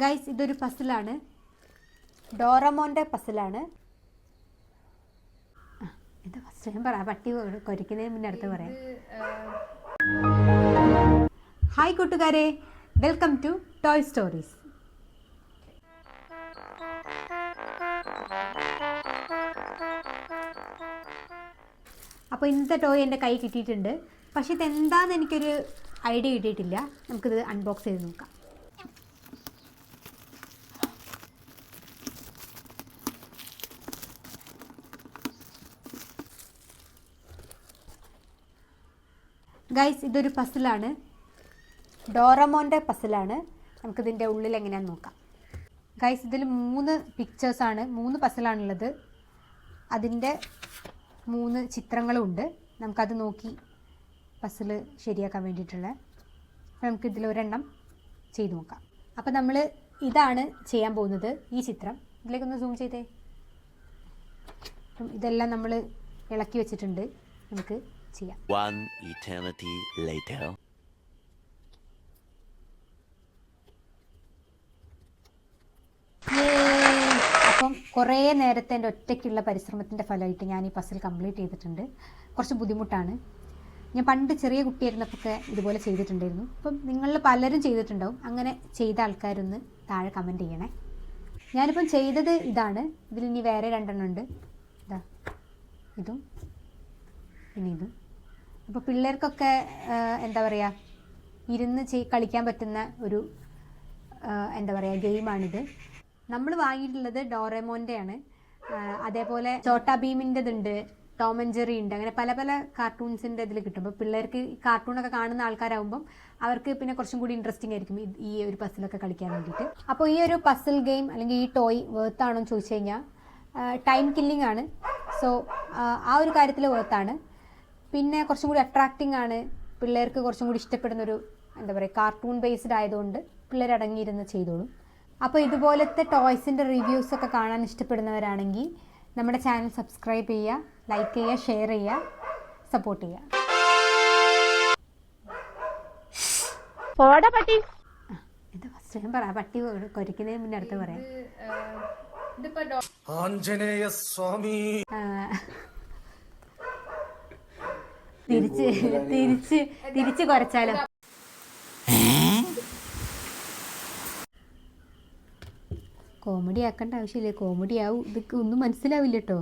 Guys ഇതൊരു പസിലാണ്, ഡോറമോൻ്റെ പസിലാണ്. ഇത് first ഞാൻ പറയാം, പട്ടി കൊരയ്ക്കുന്നതിന് മുന്നേ അടുത്ത് പറയാം. ഹായ് കൂട്ടുകാരെ, വെൽക്കം ടു ടോയ് സ്റ്റോറീസ്. അപ്പോൾ ഇന്നത്തെ ടോയ് എൻ്റെ കൈ കിട്ടിയിട്ടുണ്ട്. പക്ഷേ ഇതെന്താണെന്ന് എനിക്കൊരു ഐഡിയ കിട്ടിയിട്ടില്ല. നമുക്കിത് അൺബോക്സ് ചെയ്ത് നോക്കാം. ഗൈസ് ഇതൊരു പസിലാണ്, ഡോറമോൻ്റെ പസിലാണ്. നമുക്കിതിൻ്റെ ഉള്ളിൽ എങ്ങനെയാണെന്ന് നോക്കാം. ഗൈസ് ഇതിൽ 3 പിക്ചേഴ്സാണ്, 3 പസിലാണുള്ളത്. അതിൻ്റെ 3 ചിത്രങ്ങളും ഉണ്ട്. നമുക്കത് നോക്കി പസിൽ ശരിയാക്കാൻ വേണ്ടിയിട്ടുള്ള. അപ്പോൾ നമുക്കിതിൽ ഒരെണ്ണം ചെയ്ത് നോക്കാം. അപ്പോൾ നമ്മൾ ഇതാണ് ചെയ്യാൻ പോകുന്നത്. ഈ ചിത്രം ഇതിലേക്കൊന്ന് സൂം ചെയ്തേ. അപ്പം ഇതെല്ലാം നമ്മൾ ഇളക്കി വെച്ചിട്ടുണ്ട്. നമുക്ക് ചെയ്യാം. One eternity later. അപ്പം കുറേ നേരത്തെ എൻ്റെ ഒറ്റയ്ക്കുള്ള പരിശ്രമത്തിൻ്റെ ഫലമായിട്ട് ഞാൻ ഈ പസിൽ കംപ്ലീറ്റ് ചെയ്തിട്ടുണ്ട്. കുറച്ച് ബുദ്ധിമുട്ടാണ്. ഞാൻ പണ്ട് ചെറിയ കുട്ടിയായിരുന്നപ്പോൾ ഇതുപോലെ ചെയ്തിട്ടുണ്ടായിരുന്നു. അപ്പം നിങ്ങളിൽ പലരും ചെയ്തിട്ടുണ്ടാവും. അങ്ങനെ ചെയ്ത ആൾക്കാരൊന്ന് താഴെ കമൻറ്റ് ചെയ്യണേ. ഞാനിപ്പം ചെയ്തത് ഇതാണ്. ഇതിലിനി വേറെ 2 ഉണ്ട്. ഇതാ ഇതും പിന്നെ ഇതും. അപ്പോൾ പിള്ളേർക്കൊക്കെ എന്താ പറയുക, ഇരുന്ന് കളിക്കാൻ പറ്റുന്ന ഒരു എന്താ പറയുക ഗെയിമാണിത്. നമ്മൾ വാങ്ങിയിട്ടുള്ളത് ഡോറേമോൻ്റെയാണ്. അതേപോലെ ചോട്ടാ ഭീമിൻ്റെതുണ്ട്, ടോം ആൻഡ് ജെറി ഉണ്ട്. അങ്ങനെ പല പല കാർട്ടൂൺസിൻ്റെ ഇതിൽ കിട്ടും. അപ്പോൾ പിള്ളേർക്ക് കാർട്ടൂണൊക്കെ കാണുന്ന ആൾക്കാരാകുമ്പം അവർക്ക് പിന്നെ കുറച്ചും കൂടി ഇൻട്രസ്റ്റിംഗ് ആയിരിക്കും ഈ ഒരു പസിലൊക്കെ കളിക്കാൻ വേണ്ടിയിട്ട്. അപ്പോൾ ഈ ഒരു പസിൽ ഗെയിം അല്ലെങ്കിൽ ഈ ടോയ് വേർത്താണോ എന്ന് ചോദിച്ചു കഴിഞ്ഞാൽ ടൈം കില്ലിംഗ് ആണ്. സോ ആ ഒരു കാര്യത്തിൽ വേർത്താണ്. പിന്നെ കുറച്ചും കൂടി അട്രാക്റ്റിംഗ് ആണ്. പിള്ളേർക്ക് കുറച്ചും കൂടി ഇഷ്ടപ്പെടുന്നൊരു എന്താ പറയുക കാർട്ടൂൺ ബേസ്ഡ് ആയതുകൊണ്ട് പിള്ളേർ അടങ്ങിയിരുന്ന് ചെയ്തോളും. അപ്പോൾ ഇതുപോലത്തെ ടോയ്സിൻ്റെ റിവ്യൂസൊക്കെ കാണാൻ ഇഷ്ടപ്പെടുന്നവരാണെങ്കിൽ നമ്മുടെ ചാനൽ സബ്സ്ക്രൈബ് ചെയ്യുക, ലൈക്ക് ചെയ്യുക, ഷെയർ ചെയ്യുക, സപ്പോർട്ട് ചെയ്യുക. ഇത് ഫസ്റ്റ് ഞാൻ പറയാം, പട്ടി കൊരയ്ക്കുന്നതിന് മുന്നേ അടുത്ത് പറയാം. തിരിച്ച് കുറച്ചാലോ? കോമഡി ആക്കേണ്ട ആവശ്യമില്ല. കോമഡി ആവും, ഇതൊക്കെ ഒന്നും മനസ്സിലാവില്ല കേട്ടോ.